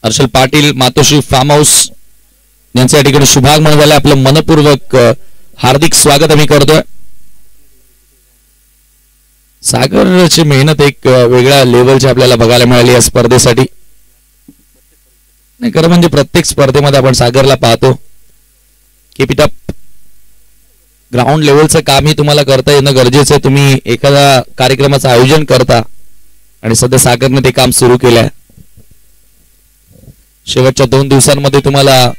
Harshal Patil Matoshree farm house यांच्या या ठिकाणी शुभागमन झालं. आपलं मनपूर्वक हार्दिक स्वागत आम्ही करतोय. सागरची मेहनत एक वेगळ्या लेवलची आपल्याला बघायला मिळाली या स्पर्धेसाठी. नाही खरं म्हणजे प्रत्येक स्पर्धेमध्ये आपण सागरला पाहतो. Keep it up. ग्राउंड लेवलचं कामही तुम्हाला करता येणं गरजेचं आहे. तुम्ही एखाद्या कार्यक्रमाचं आयोजन करता आणि सध्या सागरने ते काम सुरू केलंय. शेवटच्या 2 दिवसांमध्ये तुम्हाला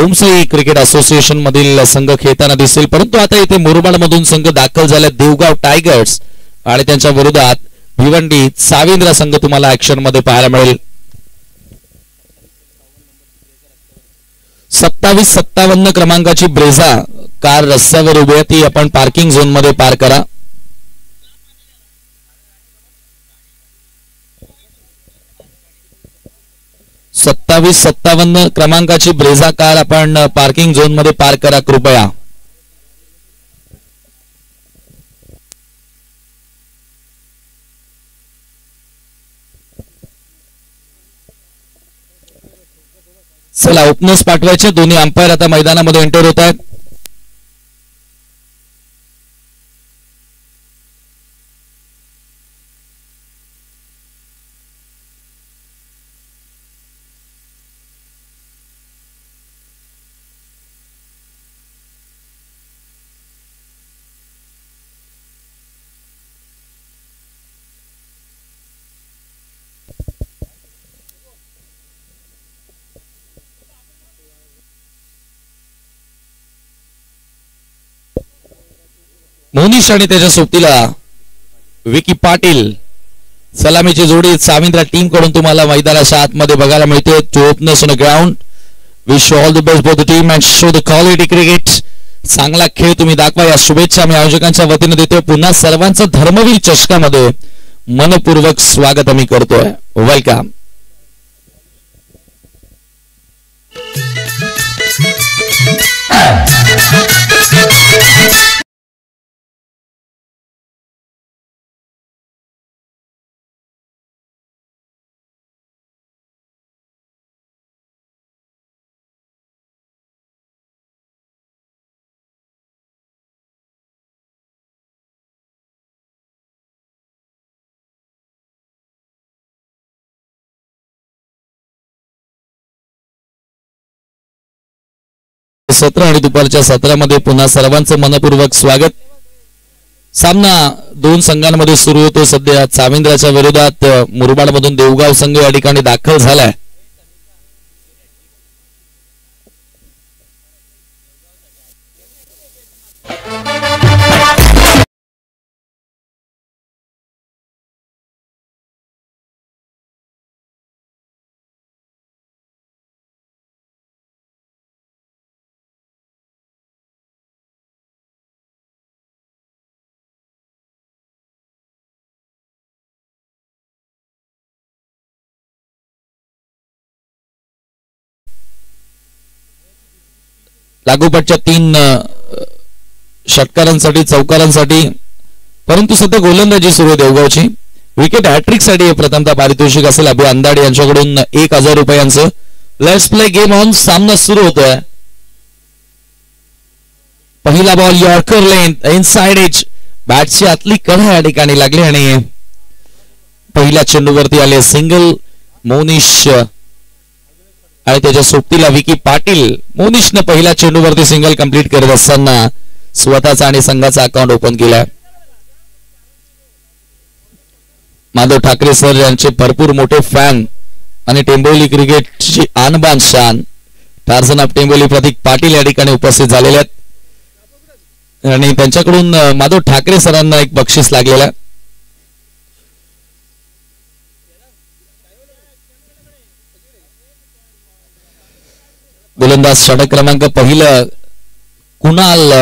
ओमसाई क्रिकेट असोसिएशन मधील संघ खेळताना दिसेल. परंतु आता इथे मुरबाड मधून संघ दाखल झाले. देवगाव टायगर्स आणि त्यांच्या विरोधात भिवंडी साविंद्रा संघ तुम्हाला ऍक्शन मध्ये पाहायला मिळेल. 27-57 क्रमांकाची ब्रेझा कार रस्त्यावर उभी आहे. ती आपण पार्किंग झोन मध्ये पार्क करा. सत्तावीस 57 क्रमांकाची ब्रेझा कार आपण पार्किंग झोन मध्ये पार्क करा कृपया. चला ओपनर्स पाठवायचे. दोन्ही अंपायर आता मैदानामध्ये एंटर होत आहेत. मोनिश आणि त्याच्या सोबतीला विकी पाटील सलामीची जोडी साविंद्रा टीम कडून तुम्हाला मैदानाच्या आतमध्ये बघायला मिळते. Two openers on the ground. Wish all the best for the team and show the quality cricket. चांगला खेळ तुम्ही दाखवा या शुभेच्छा मी आयोजकांच्या वतीने देतोय. पुन्हा सर्वांचं धर्मवीर चषकामध्ये मनपूर्वक स्वागत आम्ही करतोय. वेलकम. सत्र आणि दुपारच्या सत्रामध्ये पुन्हा सर्वांचं मनपूर्वक स्वागत. सामना 2 संघांमध्ये सुरू होतो. सध्या साविंद्राच्या विरोधात मुरबाड मधून देवगाव संघ या ठिकाणी दाखल झालाय. लागोपाठच्या 3 षटकारांसाठी चौकारांसाठी. परंतु सध्या गोलंदाजी सुरू आहे देवगावची. विकेट हॅट्रिक साठी प्रथमतः पारितोषिक असेल अभि अंदाडे यांच्याकडून 1000 रुपयांचं. Let's play game on. सामना सुरू होतोय. पहिला ball yorker length inside edge. बॅटची आतली कड या ठिकाणी लागली आणि पहिल्या चेंडूवरती आले सिंगल. मोनिश आणि त्याच्या सोबतीला विकी पाटील. मोनिशने पहिल्या चेंडूवरती सिंगल कंप्लीट करत असताना स्वतःचा आणि संघाचा अकाउंट ओपन केला. माधव ठाकरे सर यांचे भरपूर मोठे फॅन आणि टेंबोली क्रिकेटची आणबान शान टार्झन ऑफ टेंबोली प्रतीक पाटील या ठिकाणी उपस्थित झालेले आहेत आणि त्यांच्याकडून माधव ठाकरे सरांना एक बक्षीस लागलेलं आहे. गोलंदाज षटक क्रमांक पहिलं कुणाल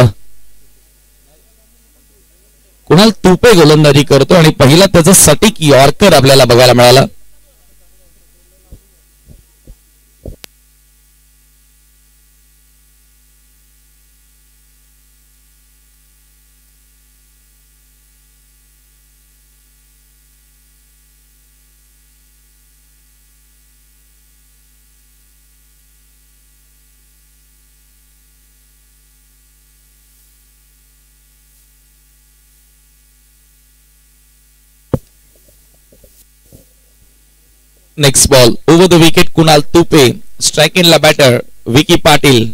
तुपे गोलंदाजी करतो आणि पहिला त्याचा सटीक यॉर्कर आपल्याला बघायला मिळाला. Next ball over the wicket Kunal Tupe, strike in ला बॅटर विकी पाटील.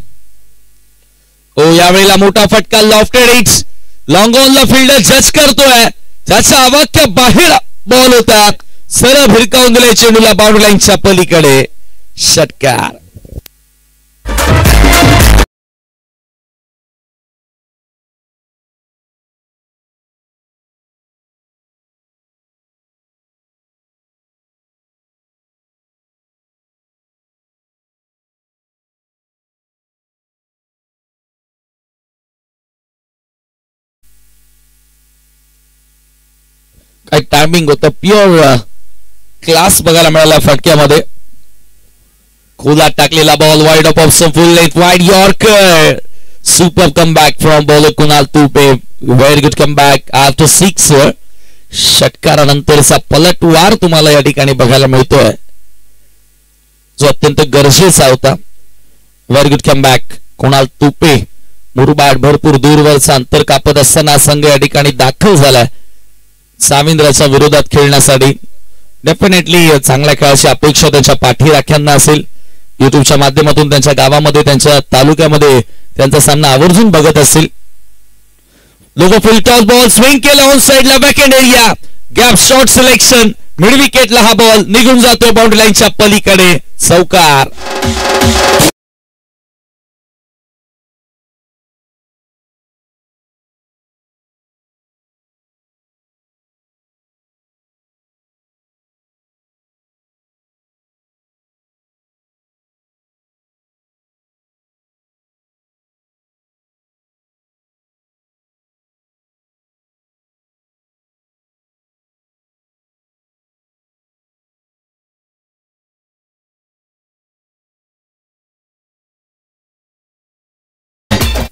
ओ यावेळेला मोठा फटका, लॉफ्टेड हिट्स, लॉंग ऑन ला फिल्डर जज करतोय, त्याच्या अवाक्य बाहेर बॉल होता, सरळ भिरकावून दिले चेंडूला बाउंड्री लाईनच्या पलीकडे, षटकार. काय टायमिंग होतं, प्युअर क्लास बघायला मिळाला फटक्यामध्ये. खोलात टाकलेला ball, wide of option, full length wide yorker, super comeback from bowler Kunal Tupe, very good comeback after 6. षटकारानंतरचा पलटवार तुम्हाला या ठिकाणी बघायला मिळतोय, जो अत्यंत गरजेचा होता. Very good comeback Kunal Tupe, Murbad भरपूर दूरवरचा अंतर कापत असताना संघ या ठिकाणी दाखल झालाय साविंद्राच्या विरोधात खेळण्यासाठी. डेफिनेटली चांगल्या खेळाची अपेक्षा त्यांच्या पाठीराख्यांना असेल. युट्यूबच्या माध्यमातून त्यांच्या गावामध्ये, त्यांच्या तालुक्यामध्ये त्यांचा सामना आवर्जून बघत असतील. लोक फुल टॉस बॉल स्विंग केला ऑन साइडला, backend area, gap shot selection, mid विकेटला हा बॉल निघून जातोय बाउंड्री लाईनच्या पलीकडे, चौकार.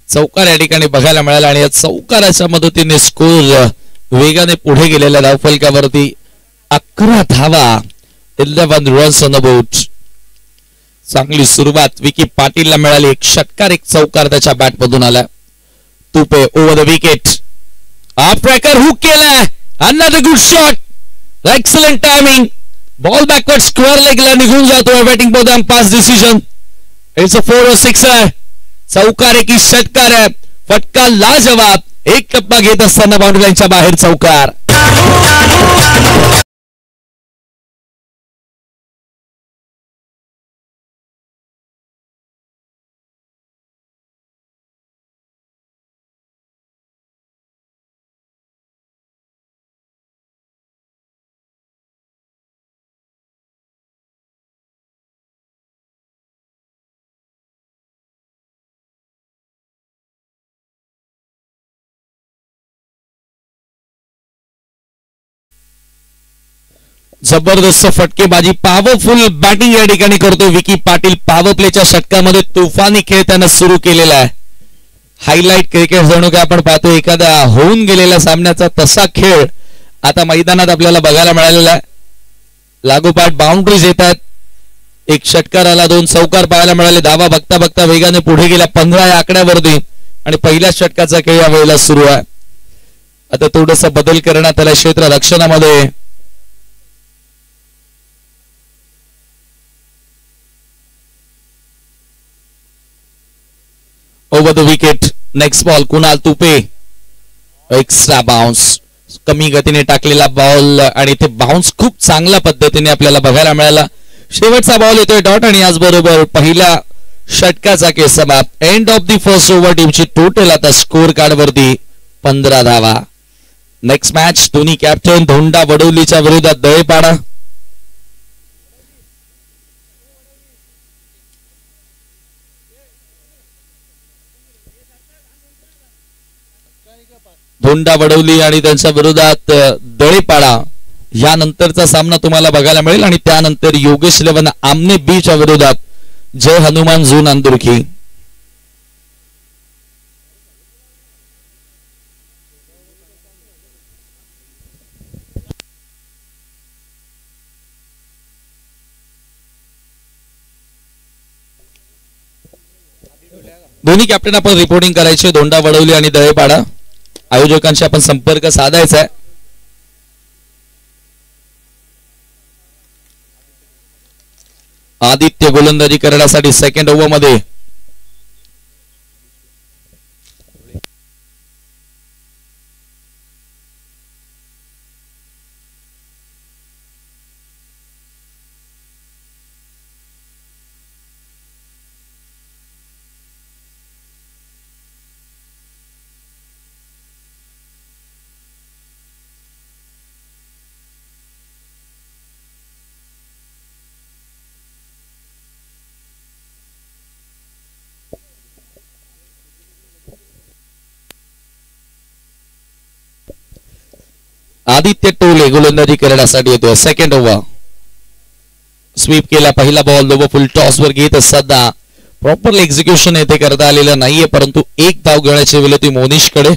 चौकार या ठिकाणी बघायला मिळाला आणि या चौकाराच्या मदतीने स्कोर वेगाने पुढे गेलेल्या धावफलकावरती 11 धावा, 11 रन्स ऑन द बोर्ड. चांगली सुरुवात विकी पाटीलला मिळाली. एक षटकार, एक चौकार त्याच्या बॅट मधून आला. Tupe over the wicket, half tracker hook केलाय, another good shot, excellent timing, ball backward square लेगला निघून जातोय. Batting ball pass decision, it's a 4 or 6 आहे. चौकार की षटकार आहे, फटका लाजवाब, एक टप्पा घेत असताना बाउंड्री लाईनच्या बाहेर चौकार. जबरदस्त फटकेबाजी, पॉवरफुल बॅटिंग या ठिकाणी करतो विकी पाटील. पॉवर प्लेच्या षटकामध्ये तुफानी खेळ त्यानं सुरू केलेला आहे. हायलाइट क्रिकेट जणू काय आपण पाहतो एखाद्या होऊन गेलेल्या सामन्याचा तसा खेळ आता मैदानात आपल्याला बघायला मिळालेला आहे. लागोपाठ बाउंड्रीज येतात, एक षटकार आला, 2 चौकार पाहायला मिळाले. धावा बघता बघता वेगाने पुढे गेल्या 15 या आकड्यावरती आणि पहिल्या षटकाचा खेळ या वेळेला सुरू आहे. आता थोडंसं बदल करण्यात आला क्षेत्र रक्षणामध्ये. Over the wicket, next ball Kunal Tupe, extra bounce, कमी गतीने टाकलेला बॉल आणि ते बाउन्स खूप चांगल्या पद्धतीने आपल्याला बघायला मिळाला. शेवटचा बॉल येतोय डॉट आणि याचबरोबर पहिल्या षटकाचा खेळ समाप्त. End of the first over. टीमची टोटल आता स्कोर कार्ड वरती 15 धावा. नेक्स्ट मॅच दोन्ही कॅप्टन धोंडा वडवलीच्या विरोधात दळेपाडा. धोंडा वडवली आणि त्यांच्या विरोधात दळेपाडा. यानंतरचा सामना तुम्हाला बघायला मिळेल आणि त्यानंतर योगेश 11 आमने बीच्या विरोधात जय हनुमान झोन अंदुरकी. दोन्ही कॅप्टन आपण रिपोर्टिंग करायचे, धोंडा वडवली आणि दळेपाडा. आयोजकांशी आपण संपर्क साधायचा आहे. आदित्य गोलंदाजी करण्यासाठी सेकंड ओव्हर मध्ये. आदित्य टोले गोलंदाजी करण्यासाठी येतो. Second over. स्वीप केला पहिला बॉल. दोघं फुल टॉस वर घेत असताना प्रॉपरली एक्झिक्युशन येथे करता आलेलं नाहीये, परंतु एक धाव घेण्याची वेळ होती मोनिशकडे.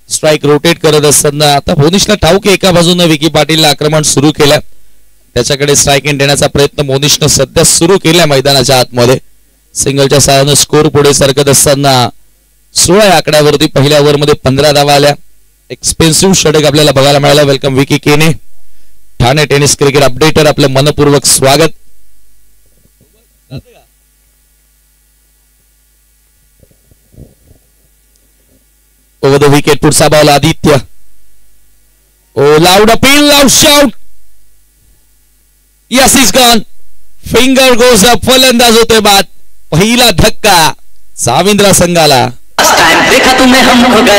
स्ट्राईक रोटेट करत असताना आता मोनिशला ठाऊक एका बाजूने विकी पाटीलला आक्रमण सुरू केलं. त्याच्याकडे स्ट्राईक इन देण्याचा प्रयत्न मोनिशनं सध्या सुरू केला मैदानाच्या आतमध्ये. सिंगलच्या सहाय्याने स्कोर पुढे सरकत असताना 16 आकड्यावरती पहिल्या ओव्हरमध्ये 15 धावा आल्या. एक्सपेन्सिव्ह षटक आपल्याला बघायला मिळालं. वेलकम विकी केने. ठाणे टेनिस क्रिकेट अपडेटर आपलं मनपूर्वक स्वागत. ओव्हर द विकेट पुढचा ball Aditya. Oh loud appeal, loud shout. Yes is gone. Finger goes up. फलंदाज होते बाद. पहिला धक्का साविंद्रा संघाला. देखा तुम्हें हम हो गए.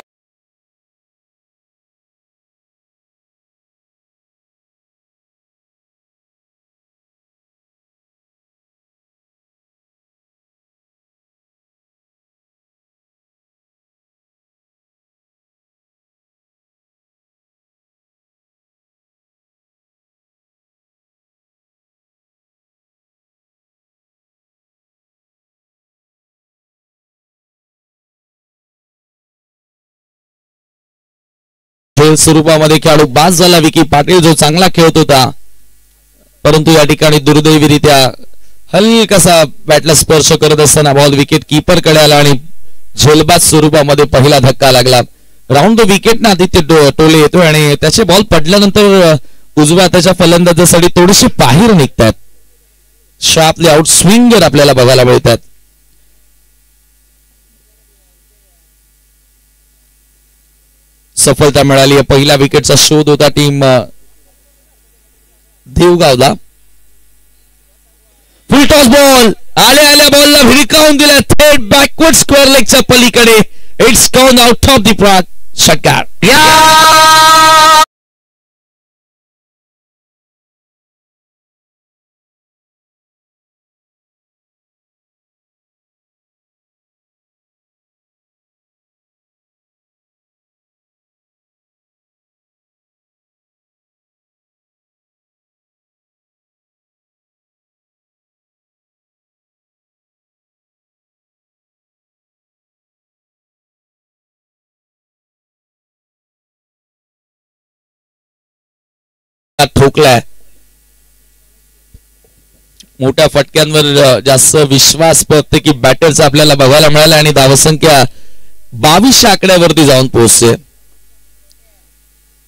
स्वरूपामध्ये खेळाडू बाद झाला. विकी पाटील जो चांगला खेळत होता, परंतु या ठिकाणी दुर्दैवीरित्या हलकासा बॅटला स्पर्श करत असताना बॉल विकेट कीपर कडे आला आणि झेलबाद स्वरूपामध्ये पहिला धक्का लागला. राऊंड द विकेट ना आदित्य टोले येतोय आणि त्याचे बॉल पडल्यानंतर उजव्या हाताच्या फलंदाजासाठी थोडीशी बाहेर निघतात. शार्पली आउट स्विंगर आपल्याला बघायला मिळतात. सफलता मिळाली. पहिल्या विकेटचा शोध होता टीम देवगावला. Full toss ball. आल्या बॉलला भिरकावून दिला थेट बॅकवर्ड स्क्वेअर लेगच्या पलीकडे. It's gone out of the park. षटकार. ठोकलाय. मोठ्या फटक्यांवर जास्त विश्वास प्रत्येकी बॅटरचा आपल्याला बघायला मिळाला आणि धावसंख्या 22 आकड्यावरती जाऊन पोहोचते.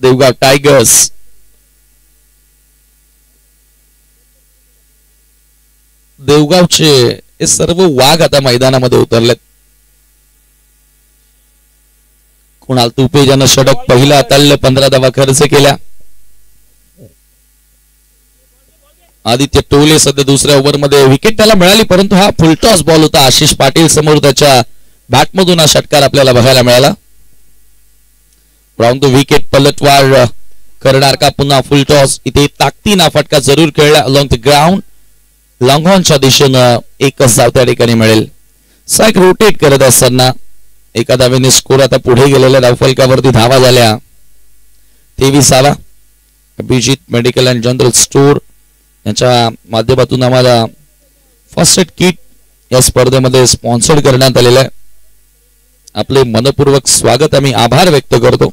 देवगाव टायगर्स. देवगावचे हे सर्व वाघ आता मैदानामध्ये उतरलेत. कुणाल तुपे ज्यानं षटक पहिला हाताळलं, 15 धावा खर्च केल्या. आदित्य टोले सध्या दुसऱ्या ओव्हरमध्ये विकेट त्याला मिळाली, परंतु हा फुलटॉस बॉल होता आशिष पाटील समोर. त्याच्या बॅटमधून हा षटकार आपल्याला बघायला मिळाला. राऊंड द विकेट पलटवार करणार का पुन्हा फुलटॉस. इथे ताकदीने हा फटका जरूर खेळला अलॉंग द ग्राउंड. लॉंगॉनच्या दिशेनं एकच धाव त्या ठिकाणी मिळेल. साईक रोटेट करत असताना एका धावेने स्कोर आता पुढे गेलेल्या धावफलकावरती धावा झाल्या 23. Abhijit medical and general store यांच्या माध्यमातून आम्हाला फर्स्ट एड किट या स्पर्धेमध्ये स्पॉन्सर्ड करण्यात आलेलं आहे. आपले मनपूर्वक स्वागत, आम्ही आभार व्यक्त करतो.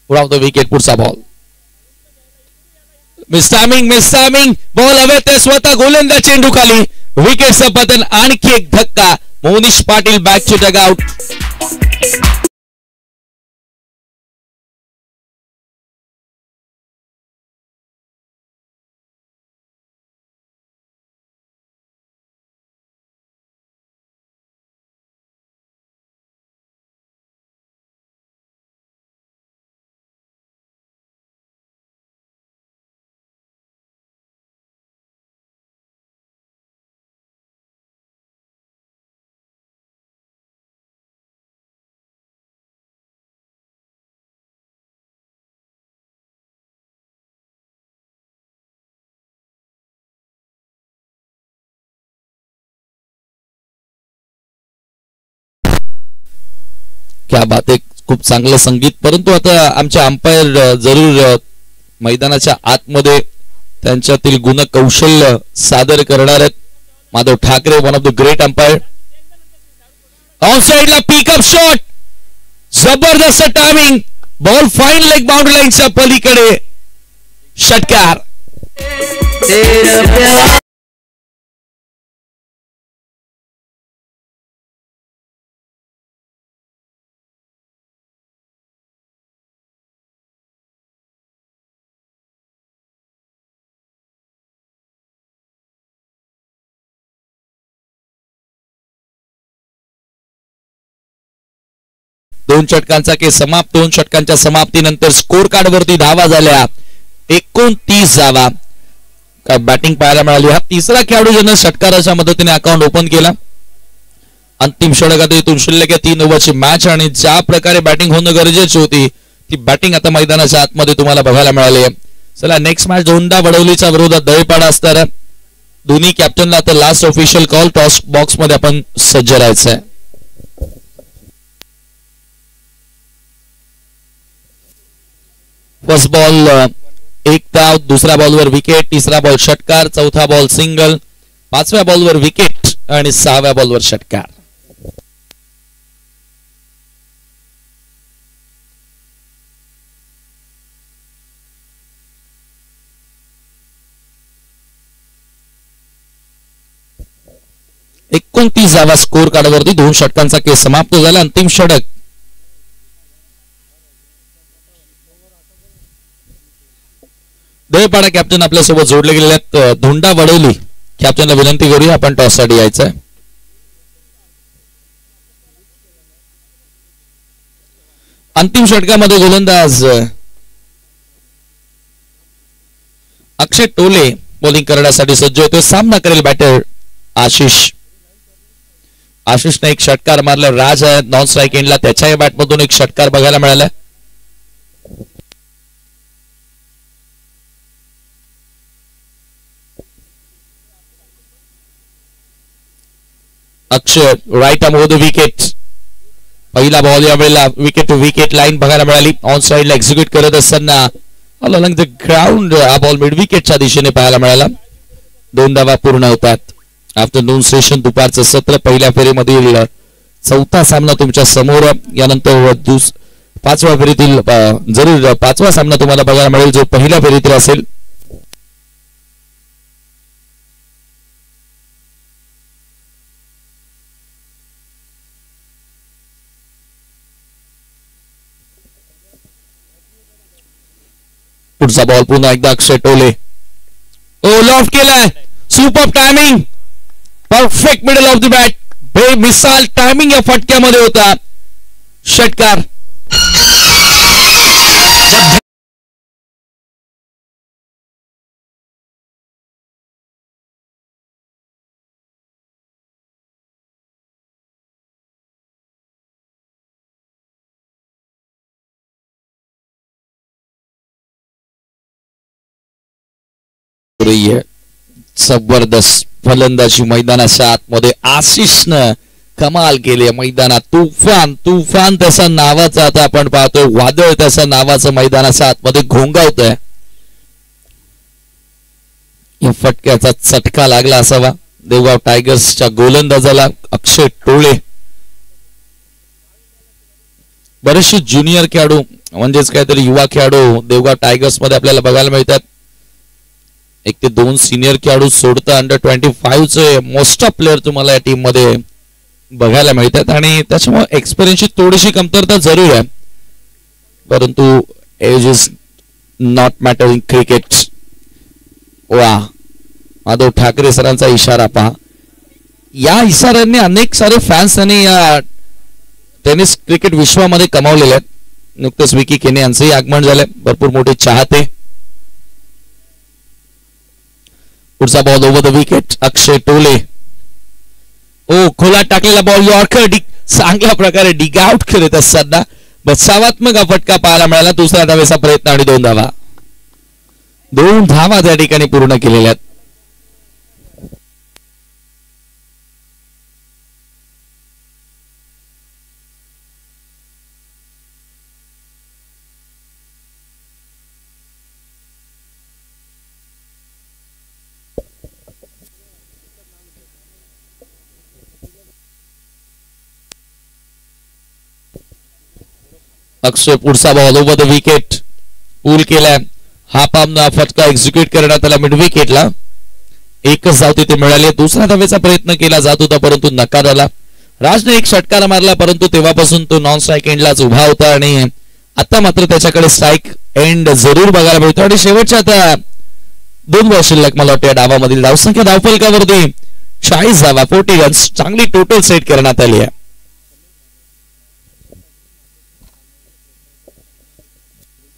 राऊंड द विकेट पुढचा बॉल. मिस टायमिंग बॉल हवे ते स्वतः गोलंदाज चेंडू खाली. विकेटचं पतन. आणखी एक धक्का. Monish Patil back to dugout. Out बात आहे, खूप चांगलं संगीत. परंतु आता आमचे अंपायर जरूर मैदानाच्या आतमध्ये त्यांच्यातील गुण कौशल्य सादर करणार आहेत. Madhav Thackeray, one of the great umpire. On साइडला पिकअप शॉट, जबरदस्त timing, ball fine leg boundary लाईनच्या पलीकडे, षटकार. दोन षटकांचा खेळ समाप्त. 2 षटकांच्या समाप्तीनंतर स्कोर कार्ड वरती धावा झाल्या 29 धावा. काय बॅटिंग पाहायला मिळाली. हा तिसरा खेळाडू ज्याने षटकाराच्या मदतीने अकाउंट ओपन केला. अंतिम षटकात इथून शिल्लक 3 ओव्हरची मॅच आणि ज्या प्रकारे बॅटिंग होणं गरजेची होती ती बॅटिंग आता मैदानाच्या आतमध्ये तुम्हाला बघायला मिळाली आहे. चला नेक्स्ट मॅच धोंडा वडवलीच्या विरोधात दहीपाडा असणार आहे. दोन्ही कॅप्टनला आता last official call. Toss box मध्ये आपण सज्ज राहायचं आहे. फर्स्ट बॉल 1 धाव, दुसऱ्या बॉलवर विकेट, तिसरा बॉल षटकार, चौथा बॉल सिंगल, 5व्या बॉलवर विकेट आणि 6व्या बॉलवर षटकार. एकोणतीस धावा स्कोर कार्डवरती 2 षटकांचा खेळ समाप्त झाला. अंतिम षटक दहीपाडा कॅप्टन आपल्यासोबत जोडले गेलेले आहेत. धोंडा वडवली कॅप्टनला विनंती करूया आपण टॉस साठी यायचंय. अंतिम षटकामध्ये गोलंदाज अक्षय टोले बॉलिंग करण्यासाठी सज्ज होतोय. सामना करेल बॅटर आशिष. आशिषने एक षटकार मारला. राज आहे नॉन स्ट्राईक एंडला, त्याच्याही बॅटमधून एक षटकार बघायला मिळाला. Akshay right arm over the wicket. पहिला बॉल यावेळेला विकेट टू विकेट लाईन बघायला मिळाली. ऑन साइडला एक्झिक्यूट करत असताना ऑल अलॉंग द ग्राउंड हा बॉल मिड विकेटच्या दिशेने पाहायला मिळाला. 2 धावा पूर्ण होतात. आफ्टरनून सेशन दुपारचं सत्र पहिल्या फेरीमधील चौथा सामना तुमच्या समोर. यानंतर 5व्या फेरीतील जरूर 5वा सामना तुम्हाला बघायला मिळेल जो पहिल्या फेरीतील असेल. पुढचा बॉल पुन्हा एकदा अक्षय टोले. ओ लॉफ्ट केलाय. Super timing, perfect middle of the bat. बेमिसाल टायमिंग या फटक्यामध्ये होता. षटकार. जबरदस्त फलंदाजी मैदानाच्या आतमध्ये आशिषनं कमाल केली. मैदानात तुफान तुफान त्याचा नावाचा आता आपण पाहतोय. वादळ त्याचा नावाचं मैदानाच्या आतमध्ये घोंगावतोय. या फटक्याचा चटका लागला असावा देवगाव टायगर्सच्या गोलंदाजाला अक्षय टोळे. बरेचसे ज्युनियर खेळाडू म्हणजेच काहीतरी युवा खेळाडू देवगाव टायगर्स मध्ये आपल्याला बघायला मिळतात. 1 ते 2 सिनियर खेळाडू सोडता अंडर 25 चे मोस्ट ऑफ प्लेअर तुम्हाला या टीम मध्ये बघायला मिळतात आणि त्याच्यामुळे एक्सपिरियन्सची थोडीशी कमतरता जरूर आहे. परंतु age is not matter in cricket. वा, माधव ठाकरे सरांचा इशारा पहा. या इशाऱ्यांनी अनेक सारे फॅन्स त्यांनी या टेनिस क्रिकेट विश्वामध्ये कमावलेले आहेत. नुकतेच विकी केने यांचंही आगमन झालंय. भरपूर मोठे चाहते. पुढचा ball over the wicket Akshay टोले. ओ खोला टाकलेला बॉल यॉर्कर चांगल्या प्रकारे डिग आउट करत असताना बचावात्मक फटका पाहायला मिळाला. दुसऱ्या धावेचा प्रयत्न आणि 2 धावा. 2 धावा त्या ठिकाणी पूर्ण केलेल्या आहेत. अक्षय पुढचा ball over the wicket pool केलाय. हा पामना फटका एक्झिक्यूट करण्यात आला मिड विकेटला. एकच धाव तिथे मिळाली. दुसरा धावेचा प्रयत्न केला जात होता परंतु नकार आला. राजने एक षटकार मारला परंतु तेव्हापासून तो नॉन स्ट्राईक एंडलाच उभा होता आणि आता मात्र त्याच्याकडे स्ट्राईक एंड जरूर बघायला मिळतो. आणि शेवटच्या आता 2 बॉल शिल्लक मला वाटतं डावामधील धावसंख्या धावफलकावरती 40 धावा 40 रन्स चांगली टोटल सेट करण्यात आली आहे.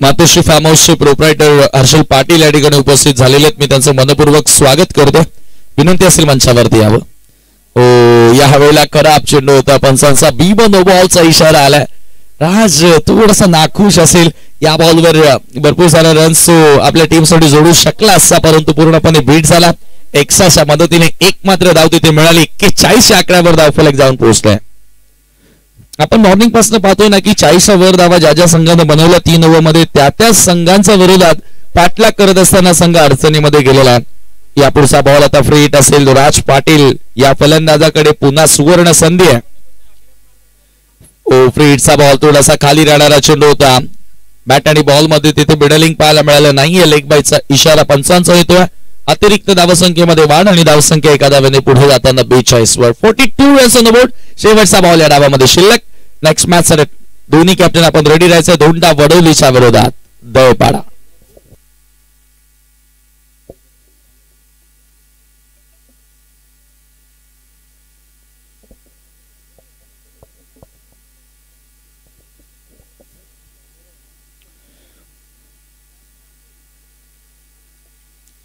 मातोश्री फार्म हाऊसचे प्रोप्रायटर हर्षल पाटील या ठिकाणी उपस्थित झालेले आहेत. मी त्यांचं मनपूर्वक स्वागत करतो. विनंती असेल मंचावरती यावं. हो या वेळेला खराब चेंडू होता. पंचांचा नो बॉलचा इशारा आलाय. राज थोडासा नाखुश असेल. या बॉलवर भरपूर सारे रन्स आपल्या टीमसाठी जोडू शकला असता परंतु पूर्णपणे बीट झाला. एक्साच्या मदतीने एक मात्र धाव तिथे मिळाली. 41 या आकड्यावर धावफलक जाऊन पोहोचलाय. आपण मॉर्निंग पासून पाहतोय ना की 40 वर धावा ज्या ज्या संघानं बनवल्या 3 ओव्हरमध्ये त्या संघांच्या विरोधात पाठलाग करत असताना संघ अडचणीमध्ये गेलेला. या पुढचा बॉल आता फ्री हिट असेल. राज पाटील या फलंदाजाकडे पुन्हा सुवर्ण संधी आहे. फ्री हिटचा बॉल थोडासा खाली राहणारा चेंडू होता. बॅट आणि बॉल मध्ये तिथे मिडलिंग पाहायला मिळालं नाहीये. लेग बाईचा इशारा पंचांचा येतोय. अतिरिक्त धावसंख्येमध्ये वाढ आणि धावसंख्या एका धावेने पुढे जाताना 42 वर 42 रन्स ऑन द बोर्ड. शेवटचा बॉल या डावामध्ये शिल्लक. नेक्स्ट मॅच साठी दोन्ही कॅप्टन आपण रेडी राहायचं. दोंडा वडोलीच्या विरोधात दळपाडा.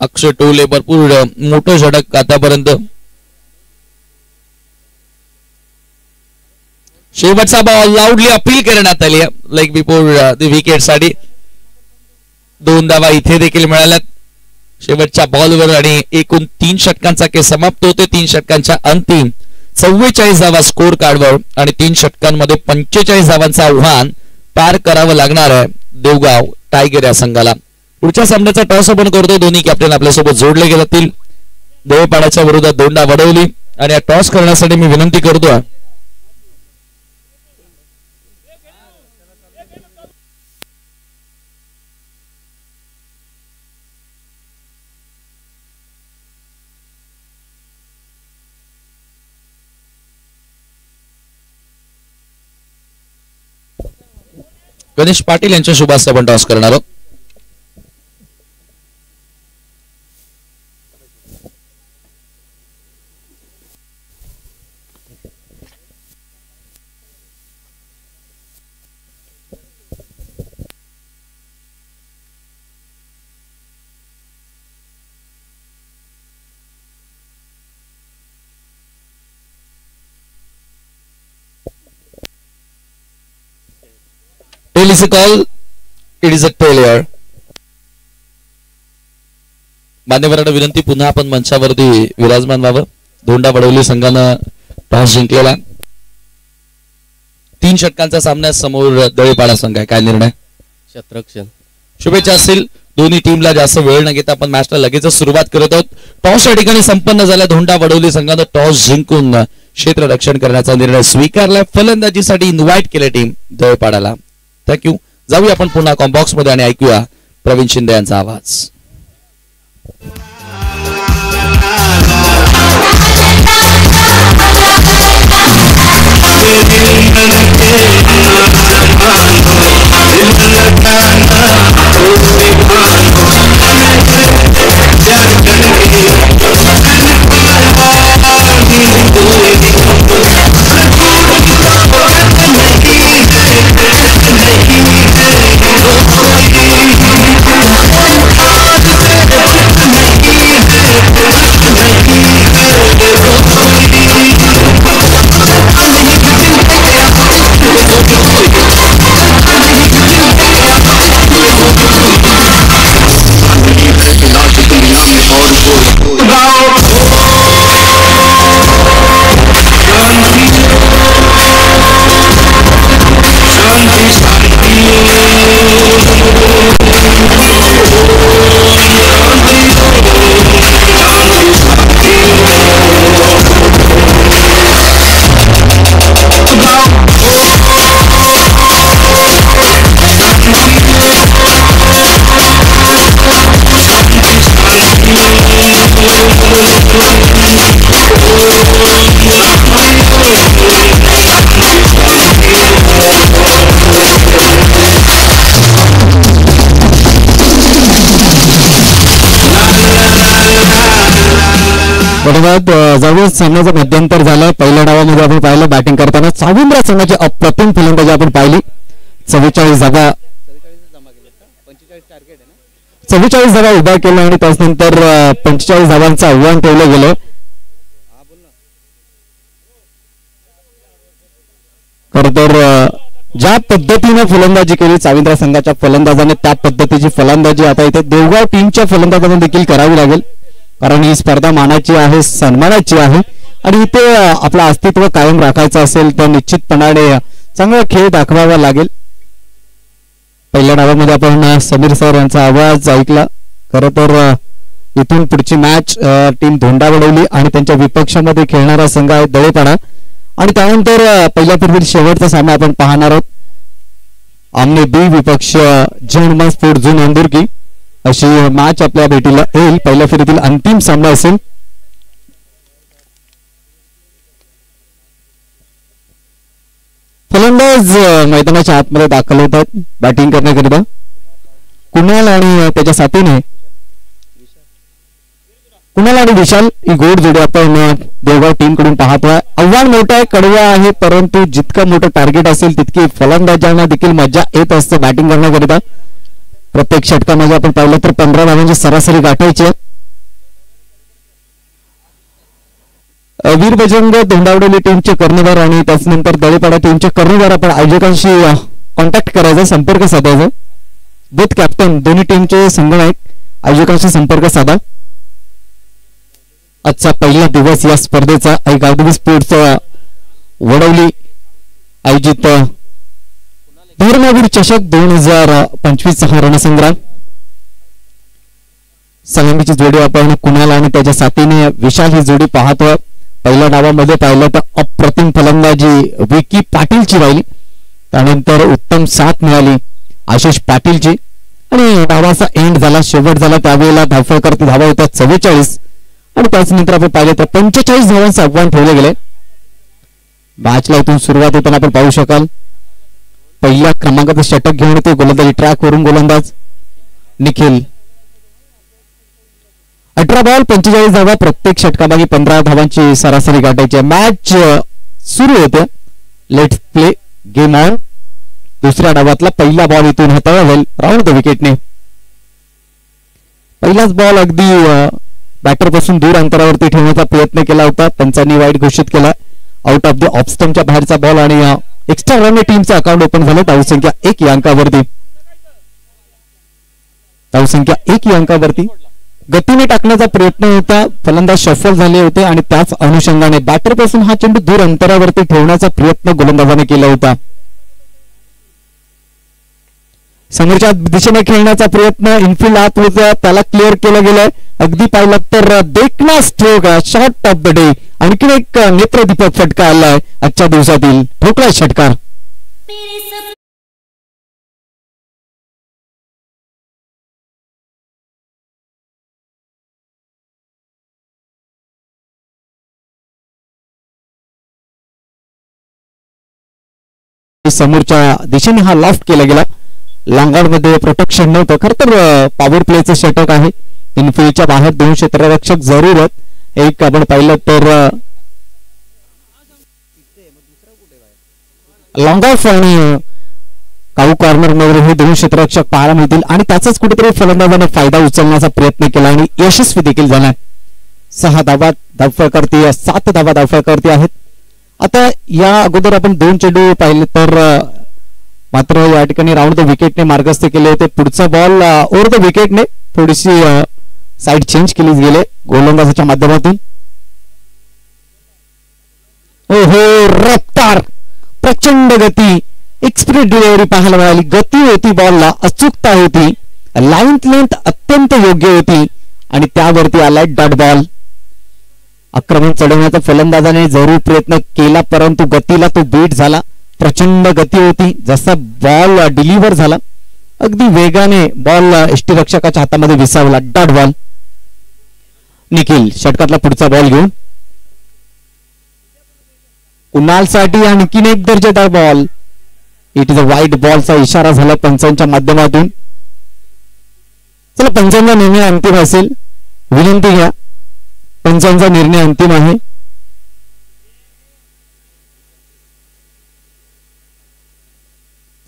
अक्षय टोले भरपूर मोठं षटक आतापर्यंत. शेवटचा बॉल लाऊडली अपील करण्यात आली लाईक बिफोर द विकेट साठी. 2 धावा इथे देखील मिळाल्यात शेवटच्या बॉलवर आणि एकूण 3 षटकांचा खेळ समाप्त होते. 3 षटकांच्या अंतिम 44 धावा स्कोर कार्डवर आणि 3 षटकांमध्ये 45 धावांचं आव्हान पार करावं लागणार आहे देवगाव टायगर या संघाला. पुढच्या सामन्याचा टॉस आपण करतो. दोन्ही कॅप्टन आपल्यासोबत जोडले जातील. दळपाडाच्या विरोधात दोंडा वडवली आणि टॉस करण्यासाठी मी विनंती करतो गणेश पाटील यांच्या शुभास्ते आपण टॉस करणार आहोत. Is a call. It is a failure. मान्यवरांना विनंती पुन्हा आपण मंचावरती विराजमान व्हावं. दोंडा वडवली संघानं टॉस जिंकलेला. 3 षटकांचा सामना समोर दळेपाडा संघ आहे. काय निर्णय? शतरक्षण. शुभेच्छा असतील दोन्ही टीमला. जास्त वेळ न घेता आपण मॅचला लगेच सुरुवात करत आहोत. टॉस या ठिकाणी संपन्न झाला. दोंडा वडवली संघानं टॉस जिंकून क्षेत्ररक्षण करण्याचा निर्णय स्वीकारला. फलंदाजीसाठी इन्व्हाइट केले टीम दळेपाडाला. थँक्यू. जाऊया आपण पुन्हा कॉम्बॉक्स मध्ये आणि ऐकूया प्रवीण शिंदे यांचा आवाज. धन्यवाद. जवळ सामन्याचं मध्यंतर झालं. पहिल्या डावामध्ये आपण पाहिलं बॅटिंग करताना साविंद्रा संघाची अप्रतिम फलंदाजी आपण पाहिली. 44 धावा उभा केला आणि त्यानंतर 45 धावांचं आव्हान ठेवलं गेलं. खरं तर ज्या पद्धतीने फलंदाजी केली साविंद्रा संघाच्या फलंदाजाने त्या पद्धतीची फलंदाजी आता इथे देवगाव टीमच्या फलंदाजांना देखील करावी लागेल. कारण ही स्पर्धा मानाची आहे, सन्मानाची आहे आणि इथे आपलं अस्तित्व कायम राखायचं असेल तर निश्चितपणाने चांगला खेळ दाखवावा लागेल. पहिल्या डावामध्ये आपण समीर सर यांचा आवाज ऐकला. खरं तर इथून पुढची मॅच टीम धोंडावडवली आणि त्यांच्या विपक्षामध्ये खेळणारा संघ आहे दळेपाडा आणि त्यानंतर पहिल्या फेरीतील शेवटचा सामना आपण पाहणार आहोत. आमने बी विपक्ष जन स्पोर्ट झोन अंदुर्की अशी मॅच आपल्या भेटीला येईल. पहिल्या फेरीतील अंतिम सामना असेल. फलंदाज मैदानाच्या आतमध्ये दाखल होतात बॅटिंग करण्याकरिता. कुणाल आणि त्याच्या साथीने कुणाल आणि विशाल ही गोड जोडी आपण देवगाव टीम कडून पाहतोय. आव्हान मोठं आहे, कडवं आहे, परंतु जितकं मोठं टार्गेट असेल तितकी फलंदाजांना देखील मजा येत असते बॅटिंग करण्याकरिता. प्रत्येक षटकामध्ये आपण पाहिलं तर 15 धावांची सरासरी गाठायची. वीर बजरंग धोंडावडोली टीमचे कर्णधार आणि त्याच्यानंतर दळेपाडा टीमचे कर्णधार आपण आयोजकांशी कॉन्टॅक्ट करायचा, संपर्क साधायचा. बोथ कॅप्टन दोन्ही टीमचे संघनायक आयोजकांशी संपर्क साधा. आजचा पहिला दिवस या स्पर्धेचा गावदेवी स्पोर्ट्स वडवली आयोजित धर्मवीर चषक 2025 हा रणसंग्राम. सलामीची जोडी आपण कुणाल आणि त्याच्या साथीने विशाल ही जोडी पाहतोय. पहिल्या डावामध्ये पाहिलं तर अप्रतिम फलंदाजी विकी पाटीलची राहिली. त्यानंतर उत्तम साथ मिळाली आशिष पाटीलची आणि डावाचा एंड झाला, शेवट झाला. त्यावेळेला धावफळकरती धावा होत्या 44 आणि त्यानंतर आपण पाहिलं तर 45 धावांचं आव्हान ठेवले गेले. मॅचला इथून सुरुवात होताना आपण पाहू शकाल पहिल्या क्रमांकाचं षटक घेऊन येते गोलंदाजी ट्रॅक वरून गोलंदाज निखिल. 18 बॉल 45 धावा, प्रत्येक षटकामागे 15 धावांची सरासरी गाठायची. मॅच सुरू होते. Let's play game on. दुसऱ्या डावातला पहिला बॉल इथून हाताळला जाईल राऊंड द विकेटने. पहिलाच बॉल अगदी बॅटर पासून दूर अंतरावरती ठेवण्याचा प्रयत्न केला होता. पंचांनी वाईट घोषित केला. आउट ऑफ द ऑफ स्टंपच्या बाहेरचा बॉल आणि एक्स्ट्रा रन टीमचं अकाउंट ओपन झालं. धावसंख्या 1 या अंकावरती. धावसंख्या 1 या अंकावरती. गतीने टाकण्याचा प्रयत्न होता, फलंदाज सफल झाले होते आणि त्याच अनुषंगाने बॅटर पासून हा चेंडू दूर अंतरावरती ठेवण्याचा प्रयत्न गोलंदाजाने केला होता. समोरच्या दिशेने खेळण्याचा प्रयत्न इनफिल्ड आत होता, त्याला क्लिअर केलं गेलंय. अगदी पाहिलं तर देखना stroke shot of the day. आणखी एक नेत्रदीपक फटका आलाय आजच्या दिवसातील ठोकळा षटकार. समोरच्या दिशेने हा लॉफ्ट केला गेला. लॉंग मध्ये प्रोटेक्शन नव्हतं. खरं तर पॉवर प्लेचं षटक आहे. इनफिल्डच्या बाहेर 2 क्षेत्ररक्षक जरूरत. एक आपण पाहिलं तर लॉंग ऑफ आणि काऊ कॉर्नर मध्ये हे 2 क्षेत्ररक्षक पाहायला मिळतील आणि त्याचाच कुठेतरी फलंदाजाने फायदा उचलण्याचा प्रयत्न केला आणि यशस्वी देखील झाला. 6 धावा धावफळकर्ते, 7 धावा धावफळकर्ते आहेत. आता या अगोदर आपण 2 चेंडू पाहिले तर मात्र या ठिकाणी राऊंड द विकेटने मार्गस्थ केले होते. पुढचा बॉल ओव्हर द विकेटने थोडीशी साइड चेंज केली गेले गोलंदाजाच्या माध्यमातून. ओहो, रफ्तार, प्रचंड गती, एक्सप्रेस डिलिव्हरी पाहायला मिळाली. गती होती, बॉलला अचूकता होती, लेंथ अत्यंत योग्य होती आणि त्यावरती आलाय डॉट बॉल. आक्रमण चढवण्याचा फलंदाजाने जरूर प्रयत्न केला परंतु गतीला तो बीट झाला. प्रचंड गती होती. जसा बॉल डिलिव्हर झाला अगदी वेगाने बॉल यष्टीरक्षकाच्या हातामध्ये विसावला. Dot ball. निखिल षटकातला पुढचा बॉल घेऊन कुणालसाठी आणखीन एक दर्जेदार ball. It is a wide बॉलचा इशारा झाला पंचांच्या माध्यमातून. चला पंचांचा निर्णय अंतिम असेल. विनंती घ्या पंचांचा निर्णय अंतिम आहे.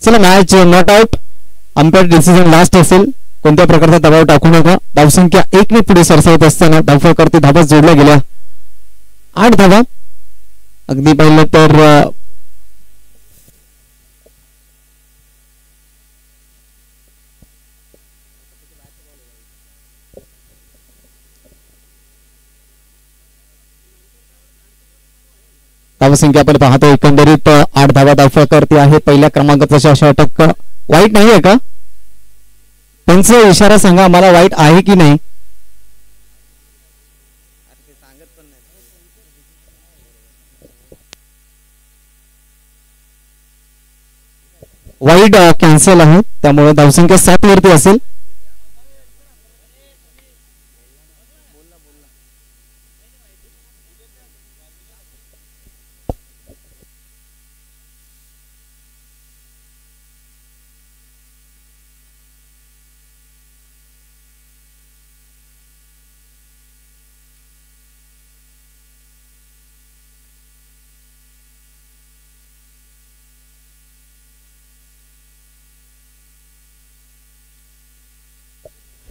चला match not out. Umpire decision last असेल. कोणत्या प्रकारचा दबाव टाकू नका. धावसंख्या 1 ने पुढे सरसावत असताना धावफलकावरती धावा जोडल्या गेल्या 8 धावा. अगदी पाहिलं तर धावसंख्या आपण पाहतो एकंदरीत 8 धावा धावफलकावरती आहे. पहिल्या क्रमांकाचा षटक वाईट नाही आहे का? त्यांचा इशारा सांगा मला, वाईट आहे की नाही? वाईड कॅन्सल आहे, त्यामुळे धावसंख्या 7 वरती असेल.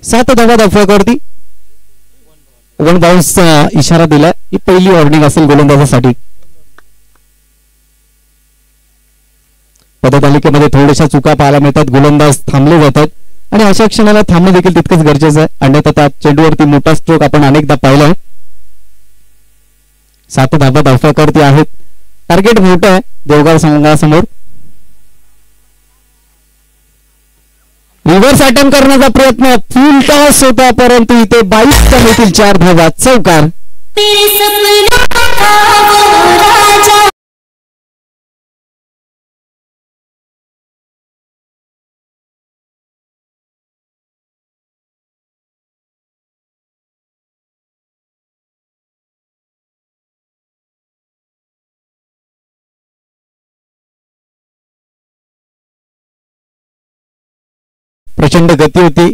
सात धावा धावफलकावरती 1 बाउन्स इशारा दिला. ही पहिली वॉर्निंग असेल गोलंदाजासाठी. पदतालिकेमध्ये थोड्याशा चुका पाहायला मिळतात. गोलंदाज थांबले जातात आणि अशा क्षणाला थांबणं देखील तितकंच गरजेचं आहे. अन्यथा त्या चेंडूवरती मोठा स्ट्रोक आपण अनेकदा पाहिलाय. 7 धावा धावफलकावरती आहेत. टार्गेट मोठं आहे देवगाव संघासमोर. रिव्हर्स अटेम्प्ट करण्याचा प्रयत्न, फुल टॉस होता परंतु इथे 22 कमी येतील 4 धावा. चौकार. प्रचंड गती होती.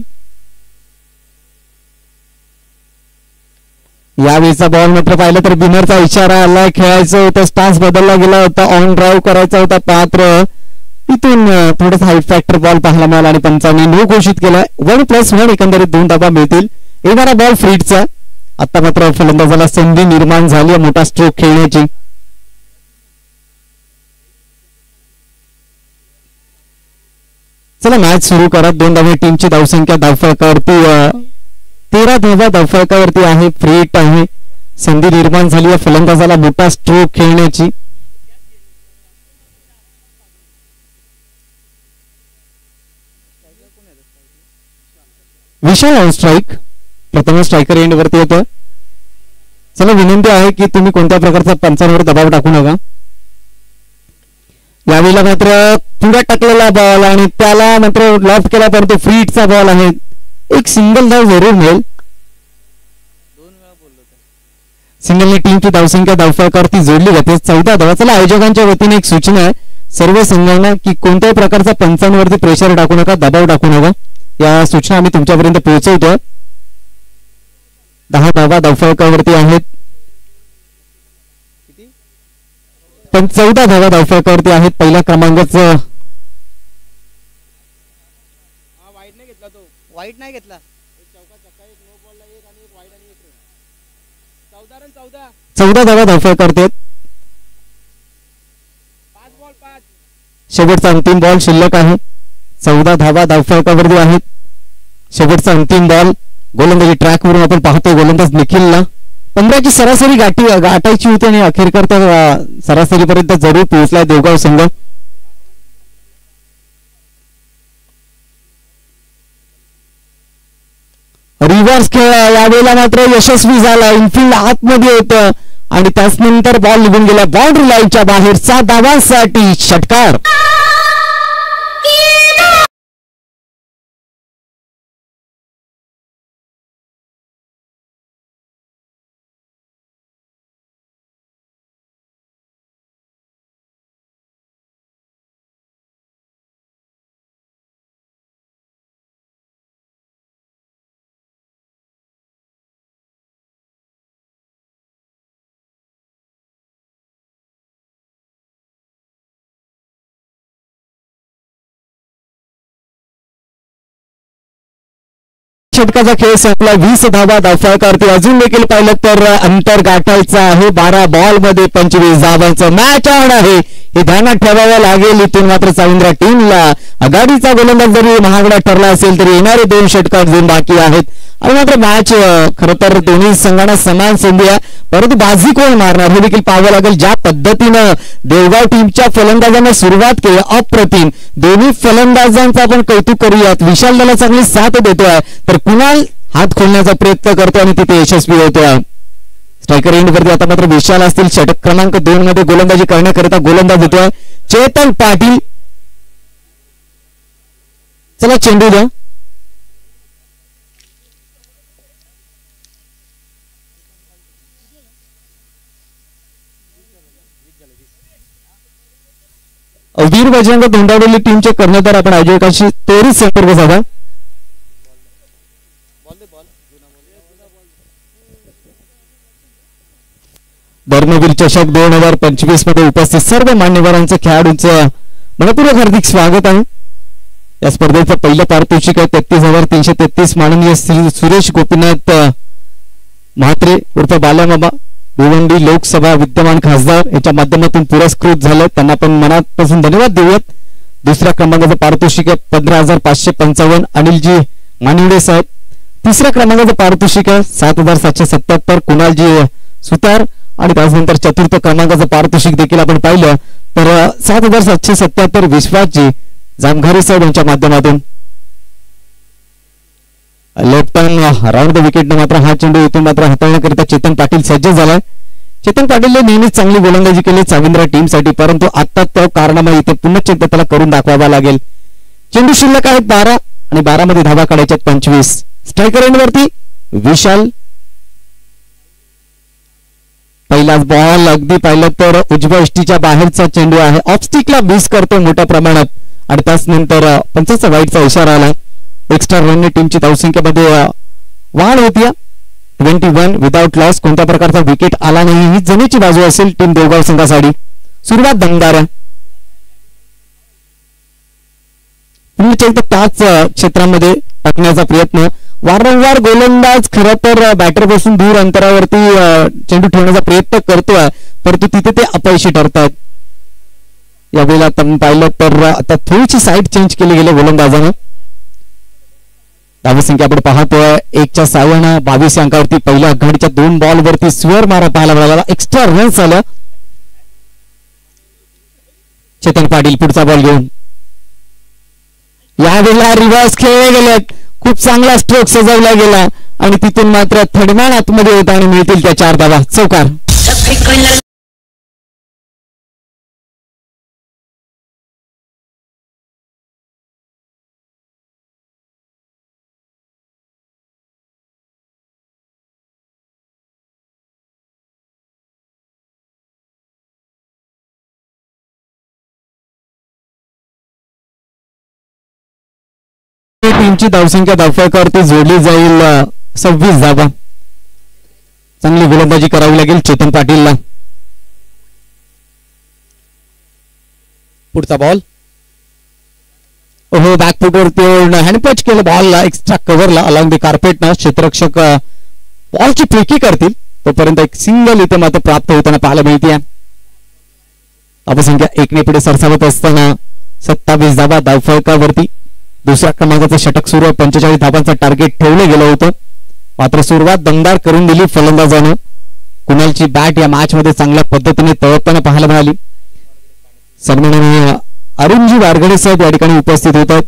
यावेळीचा बॉल मात्र पाहिलं तर बिनरचा इशारा आला. खेळायचं होतं, स्टान्स बदलला गेला होता, ऑन ड्राईव्ह करायचा होता. पात्र इथून थोडंसं हाय फॅक्टर बॉल पाहायला मिळाला आणि पंचांनी नो घोषित केलाय. 1+1 एकंदरीत 2 धावा मिळतील. येणारा बॉल फ्रीटचा. आता मात्र फलंदाजाला संधी निर्माण झाली मोठा स्ट्रोक खेळण्याची. चला मॅच सुरू करा. 2 धावे टीमची धावसंख्या धावफलकावरती 13 धावा धावफलकावरती आहे. फ्रीट आहे. संधी निर्माण झाली या फलंदाजाला मोठा स्ट्रोक खेळण्याची. विशाल ऑन स्ट्राईक. प्रथम स्ट्रायकर एंड वरती येतो. चला विनंती आहे की तुम्ही कोणत्या प्रकारचा पंचांवर दबाव टाकू नका. यावेळेला मात्र पुढे टाकलेला बॉल आणि त्याला मात्र लॉफ्ट केला परंतु फ्रीटचा बॉल आहे. एक सिंगल धाव जरूर मिळेल. सिंगलने टीमची धावसंख्या धावफलकावरती जोडली जाते 14 धावा. चला आयोजकांच्या वतीने एक सूचना आहे सर्व संघांना की कोणत्याही प्रकारचा पंचांवरती प्रेशर टाकू नका, दबाव टाकू नका. या सूचना आम्ही तुमच्यापर्यंत पोहोचवतोय. 10 धावा धावफलकावरती आहेत. पण 14 धावा धावफलकावरती आहेत. पहिल्या क्रमांकाचं वाईट नाही घेतला. 14 धावा धावफलकावरती आहेत. शेवटचा अंतिम बॉल शिल्लक आहे. 14 धावा धावफलकावरती आहेत. शेवटचा अंतिम बॉल. गोलंदाजी ट्रॅकवरून आपण पाहतोय गोलंदाज निखिलला 15ची सरासरी गाठायची होती आणि अखेरकर त्या सरासरीपर्यंत जरूर पोहोचलाय देवगाव संघ. रिव्हर्स खेळ यावेळेला मात्र यशस्वी झाला. इनफिल्ड आतमध्ये होतं आणि त्यानंतर बॉल निघून गेला बाउंड्री लाईनच्या बाहेर. 7 धावांसाठी षटकार. षटकाचा खेळ संपला. 20 धावा धावफलकावरती. अजून देखील पाहिलं तर अंतर गाठायचं आहे. 12 बॉल मध्ये 25 धावांचं मॅच ऑन आहे. हे ध्यानात ठेवावं लागेल. इथून मात्र चाविंद्रा टीमला आघाडीचा गोलंदाज जरी महागडा ठरला असेल तरी येणारे 2 षटक अजून बाकी आहेत. आणि मात्र मॅच खरं तर दोन्ही संघांना समान संधी आहे, परंतु बाजी कोण मारणार हे देखील पाहावं लागेल. ज्या पद्धतीनं देवगाव टीमच्या फलंदाजांना सुरुवात केली अप्रतिम. दोन्ही फलंदाजांचं आपण कौतुक करूयात. विशाल त्याला चांगली साथ देतोय तर कुणाल हात खोलण्याचा प्रयत्न करतोय आणि तिथे यशस्वी होतोय. स्ट्रायकर एंड वरती आता मात्र विशाल असतील. षटक क्रमांक 2 मध्ये गोलंदाजी करण्याकरिता गोलंदाज देतोय चेतन पाटील. चला चेंडू द्या. वीर बजरंग धोंडावली टीमचे कर्णधार आपण आयोजकांशी त्वरित संपर्क साधा. धर्मवीर चषक 2025 मध्ये उपस्थित सर्व मान्यवरांचं खेळाडूंचं मनपूर्वक हार्दिक स्वागत आहे. या स्पर्धेचं पहिलं पारितोषिक आहे 33,333. माननीय श्री सुरेश गोपीनाथ म्हात्रे उर्फ बालामामा भिवंडी लोकसभा विद्यमान खासदार याच्या माध्यमातून पुरस्कृत झाले. त्यांना आपण मनापासून धन्यवाद देऊयात. दुसऱ्या क्रमांकाचं पारितोषिक आहे 15,555 अनिलजी मानिवडे साहेब. तिसऱ्या क्रमांकाचं पारितोषिक आहे 7,777 कुणालजी सुतार. आणि त्यानंतर चतुर्थ क्रमांकाचं पारितोषिक देखील आपण पाहिलं तर 7,777 विश्वासजी जामघारी साहेब यांच्या माध्यमातून. लेफ्ट राऊंड द विकेट मात्र हा चेंडू इथून मात्र हाताळण्याकरिता चेतन पाटील सज्ज झालाय. चेतन पाटीलने नेहमीच चांगली गोलंदाजी केली चाविंद्रा टीमसाठी, परंतु आता तो कारणामुळे इथे पुन्हा एकदा त्याला करून दाखवावा लागेल. चेंडू शिल्लक आहेत 12 आणि 12 मध्ये धावा काढायच्यात 25. स्ट्रायकर एंड वरती विशाल. पहिलाच बॉल अगदी पाहिलं तर उजव्या इष्टीच्या बाहेरचा चेंडू आहे. ऑफ स्टिकला मिस करतो मोठ्या प्रमाणात आणि त्यानंतर पंचाचा वाईटचा इशारा आला. एक्स्ट्रा रनने टीमची धावसंख्येमध्ये वाढ होती. 21 विदाउट लॉस. कोणत्या प्रकारचा विकेट आला नाही. ही जमेची बाजू असेल टीम देवगाव संघासाठी. सुरुवात दमदार आहे. पुन्हा एकदा त्याच क्षेत्रामध्ये टाकण्याचा प्रयत्न. वारंवार गोलंदाज खरं तर बॅटर पासून दूर अंतरावरती चेंडू ठेवण्याचा प्रयत्न करतोय, परंतु तिथे ते अपयशी ठरतात. यावेळेला आपण पाहिलं तर आता थोडीशी साईड चेंज केली गेली गोलंदाजानं. धावसंख्या आपण पाहतोय 1च्या साह्यानं 22 अंकावरती. पहिल्या आघाडीच्या 2 बॉल वरती स्वर मारा पाहायला मिळाला. एक्स्ट्रा रन्स आल्या. चेतन पाटील पुढचा बॉल घेऊन यावेळेला रिव्हर्स खेळले गेलेत. खूप चांगला स्ट्रोक सजवला गेला आणि तिथून मात्र थडमान आतमध्ये होता आणि मिळतील त्या 4 धावा. चौकार. टीमची धावसंख्या धावफलकावरती जोडली जाईल 26 धावा. चांगली गोलंदाजी करावी लागेल चेतन पाटीलला. पुढचा बॉल हो बॅकफुटवरती हँडपच केलं बॉलला एक्स्ट्रा कव्हरला अलॉंग द कार्पेटनं. क्षेत्ररक्षक बॉलची फेकी करतील तोपर्यंत एक सिंगल इथे मात्र प्राप्त होताना पाहायला मिळते. धावसंख्या 1 पुढे सरसावत असताना 27 धावा धावफलकावरती. दुसऱ्या क्रमांकाचं षटक सुरू आहे. 45 धावांचं टार्गेट ठेवलं गेलं होतं, मात्र सुरुवात दमदार करून दिली फलंदाजानं. कुणालची बॅट या मॅच मध्ये चांगल्या पद्धतीने तळपताना पाहायला मिळाली. सन्माननीय अरुणजी वारगडे साहेब या ठिकाणी उपस्थित होतात.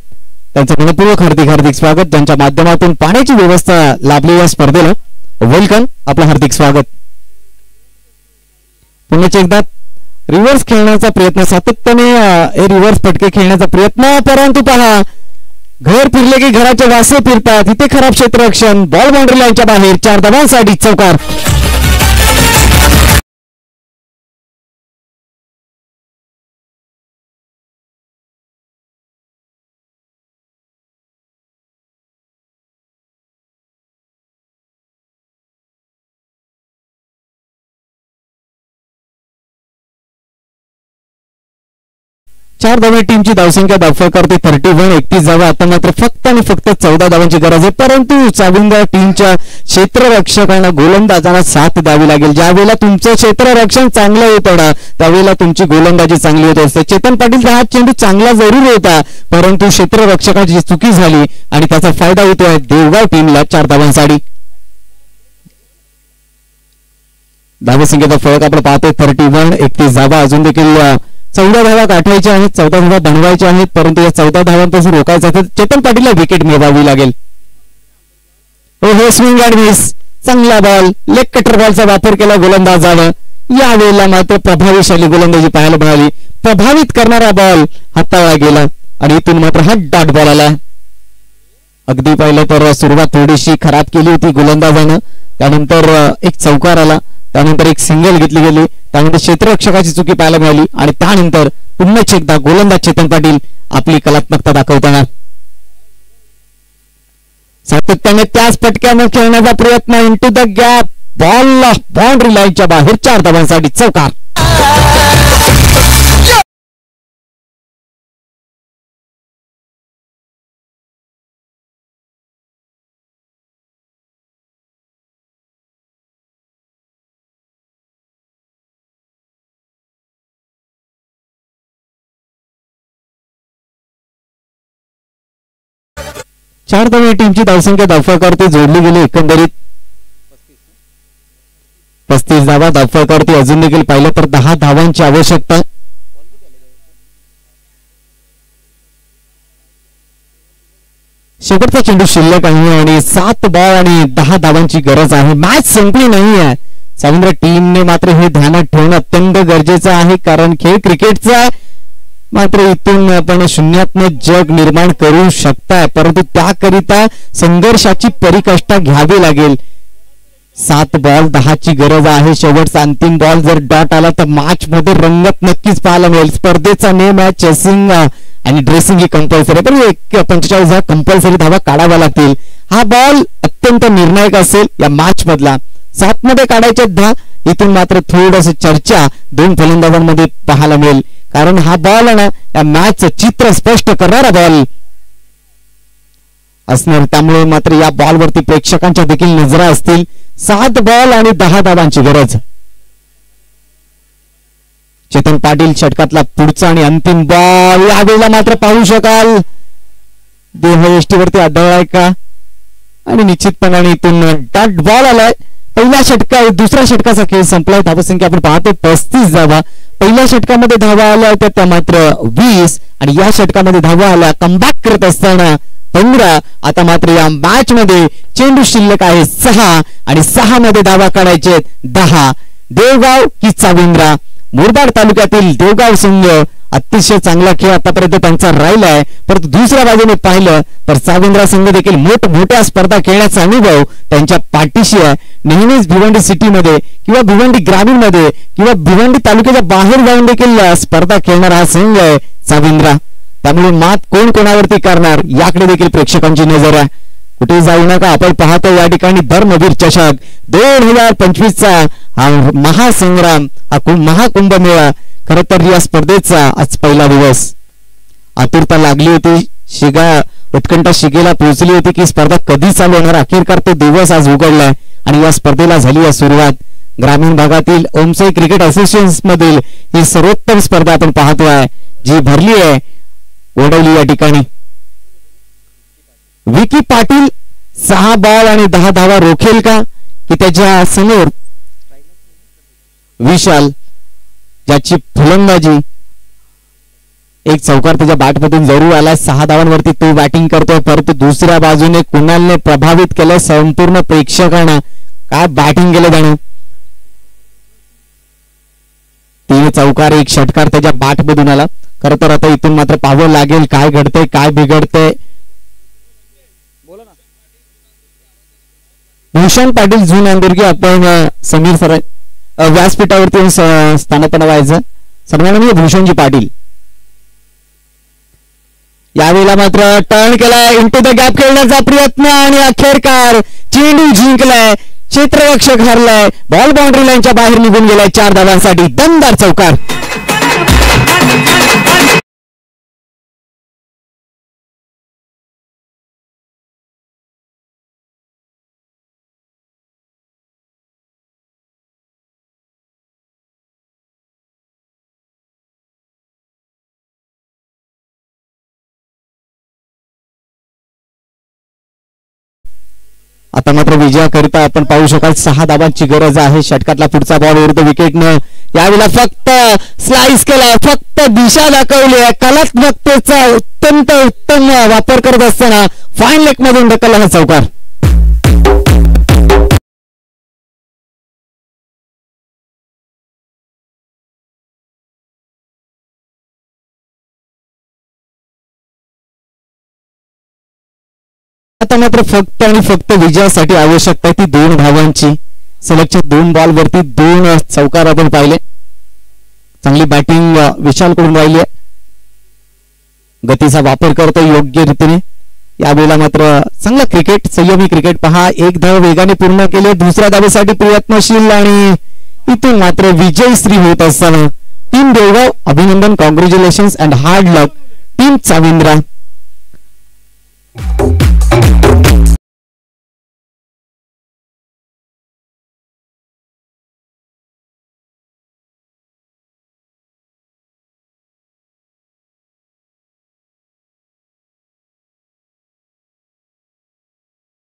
त्यांचं मनपूर्वक हार्दिक स्वागत. त्यांच्या माध्यमातून पाण्याची व्यवस्था लाभली या स्पर्धेला. वेलकम, आपलं हार्दिक स्वागत. पुन्हा एकदा रिव्हर्स खेळण्याचा प्रयत्न, सातत्याने हे रिव्हर्स फटके खेळण्याचा प्रयत्न, परंतु पहा घर फिरले की घराचे वासे फिरतात. इथे खराब क्षेत्ररक्षण. बॉल बाउंड्री लाईनच्या बाहेर. 4 धावांसाठी चौकार. 4 धावे टीमची धावसंख्या दाखल करते 31, 31 धावा. आता मात्र फक्त आणि फक्त 14 धावांची गरज आहे, परंतु चाविंद्रा टीमच्या क्षेत्ररक्षकांना गोलंदाजांना 7 द्यावी लागेल. ज्यावेळेला तुमचं क्षेत्ररक्षण चांगलं होतं ना त्यावेळेला तुमची गोलंदाजी चांगली होत असते. चेतन पाटीलचा हा चेंडू चांगला जरूर होता, परंतु क्षेत्ररक्षकाची चुकी झाली आणि त्याचा फायदा होतोय देवगाव टीमला 4 धावांसाठी. धावसंख्येचा फरक आपण पाहतोय 31, 31 धावा. अजून देखील 14 धावा गाठायच्या आहेत, 14 धावा बनवायच्या आहेत, परंतु या 14 धावांपासून रोखायचं आहे. चेतन पाटीलला विकेट मिळवावी लागेल. हो स्विंग अँड मिस, चांगला बॉल, लेग कटर बॉलचा वापर केला गोलंदाजानं. यावेळेला मात्र प्रभावीशाली गोलंदाजी पाहायला मिळाली. प्रभावित करणारा बॉल हाताळला गेला आणि इथून मात्र हा डॉट बॉल आला. अगदी पाहिलं तर सुरुवात थोडीशी खराब केली होती गोलंदाजानं, त्यानंतर एक चौकार आला, त्यानंतर एक सिंगल घेतली गेली, त्यानंतर क्षेत्ररक्षकाची चुकी पाहायला मिळाली आणि त्यानंतर पुन्हा एकदा गोलंदाज चेतन पाटील आपली कलात्मकता दाखवताना सातत्याने त्याच फटक्याने खेळण्याचा प्रयत्न. Into the gap, ball boundary लाईनच्या बाहेर 4 धावांसाठी चौकार. चार धावे टीमची धावसंख्या दाखल करते जोडली गेली एकंदरीत 35 धावा दाखल करते. अजून देखील पाहिलं तर 10 धावांची आवश्यकता. शेवटचा चेंडू शिल्लक आहे आणि 7 बॉल आणि 10 धावांची गरज आहे. मॅच संपली नाहीये. चाविंद्रा टीमने मात्र हे ध्यानात ठेवणं अत्यंत गरजेचं आहे, कारण खेळ क्रिकेटचा मात्र इथून आपण शून्यातनं जग निर्माण करू शकताय, परंतु त्याकरिता संघर्षाची परिकष्टा घ्यावी लागेल. 7 बॉल 10 ची गरज आहे. शेवटचा अंतिम बॉल जर डॉट आला तर मॅच मध्ये रंगत नक्कीच पाहायला मिळेल. स्पर्धेचा नेम आहे चेसिंग आणि ड्रेसिंग ही कंपल्सरी, पण 45 कंपल्सरी धावा काढाव्या लागतील. हा बॉल अत्यंत निर्णायक असेल या मॅच मधला. 7 मध्ये काढायचे 10. इथून मात्र थोडस चर्चा 2 फलंदाजांमध्ये पाहायला मिळेल, कारण हा बॉल आहे ना या मॅचचं चित्र स्पष्ट करणारा बॉल असणार. त्यामुळे मात्र या बॉलवरती प्रेक्षकांच्या देखील नजरा असतील. 7 बॉल आणि 10 धावांची गरज. चेतन पाटील षटकातला पुढचा आणि अंतिम बॉल. यावेळेला मात्र पाहू शकाल देहयष्टीवरती आढळलाय का, आणि निश्चितपणाने इथून डॉट बॉल आलाय. पहिल्या षटका दुसऱ्या षटकाचा खेळ संपलाय. धावसंख्या आपण पाहतो 35 धावा. पहिल्या षटकामध्ये धावा आल्या होत्या त्या मात्र 20 आणि या षटकामध्ये धावा आल्या कमबॅक करत असताना 15. आता मात्र या मॅच मध्ये चेंडू शिल्लक आहे 6 आणि 6 मध्ये धावा काढायचे 10. देवगाव की चाविंद्रा, मुरबाड तालुक्यातील देवगाव संघ अतिशय चांगला खेळ आतापर्यंत त्यांचा राहिलाय, परंतु दुसऱ्या बाजूने पाहिलं तर चाविंद्रा संघ देखील मोठमोठ्या स्पर्धा खेळण्याचा अनुभव त्यांच्या पाठीशी आहे. नेहमीच भिवंडी सिटीमध्ये किंवा भिवंडी ग्रामीण मध्ये किंवा भिवंडी तालुक्याच्या बाहेर जाऊन देखील स्पर्धा खेळणारा हा संघ आहे चाविंद्रा. त्यामुळे मात कोण कोणावरती करणार याकडे देखील प्रेक्षकांची नजर आहे. कुठे जाऊ नका, आपण पाहतो या ठिकाणी धर्मवीर चषक 2025चा हा महासंग्राम, हा महाकुंभमेळा. खरं तर या स्पर्धेचा आज पहिला दिवस. आतुरता लागली होती, उत्कंठा शिगेला पोहोचली होती की स्पर्धा कधी चालू होणार. अखेरकार तो दिवस आज उघडलाय आणि या स्पर्धेला झाली आहे सुरुवात. ग्रामीण भागातील ओमसाई क्रिकेट असोसिएशन मधील ही सर्वोत्तम स्पर्धा आपण पाहतोय जी भरली आहे ओढवली या ठिकाणी. विकी पाटील 6 बॉल आणि 10 धावा रोखेल का, की त्याच्या समोर विशाल ज्याची फलंदाजी एक चौकार त्याच्या बॅटमधून जरूर आला. 6 धावांवरती तो बॅटिंग करतोय, परंतु दुसऱ्या बाजूने कुणालने प्रभावित केलं संपूर्ण प्रेक्षकांना. काय बॅटिंग केलं त्यानं. 3 चौकार 1 षटकार त्याच्या बॅटमधून आला. खरं तर आता इथून मात्र पाहावं लागेल काय घडतंय काय बिघडतंय. भूषण पाटील झून अंदुर्गी आपण समीर सर व्यासपीठावरती स्थानापन्न व्हायचं. सर्वांना भूषणजी पाटील यावेळेला मात्र टर्न केलाय. इंटू द गॅप खेळण्याचा प्रयत्न आणि अखेरकार चेंडू जिंकलाय. क्षेत्ररक्षक हरलाय. बॉल बाउंड्री लाईनच्या बाहेर निघून गेलाय 4 धावांसाठी. दमदार चौकार. आता मात्र विजयाकरिता आपण पाहू शकाल 6 धावांची गरज आहे. षटकातला पुढचा बॉल विरुद्ध विकेटनं यावेळेला फक्त स्लाइस केला, फक्त दिशा दाखवली आहे. कलात्मकतेचा अत्यंत उत्तम वापर करत असताना फाईन लेग मधून ढकलला हा चौकार. आता मात्र फक्त आणि फक्त विजयासाठी आवश्यकता ती 2 धावांची. सलगच्या 2 बॉल वरती 2 चौकार आपण पाहिले. चांगली बॅटिंग विशाल कडून राहिली आहे. गतीचा वापर करतो योग्य रीतीने. यावेळेला मात्र चांगला क्रिकेट, संयमी क्रिकेट पहा. 1 धाव वेगाने पूर्ण केले, दुसऱ्या धावेसाठी प्रयत्नशील आणि इथून मात्र विजयश्री होत असताना टीम देवगाव अभिनंदन, congratulations and hard luck team Chavindra.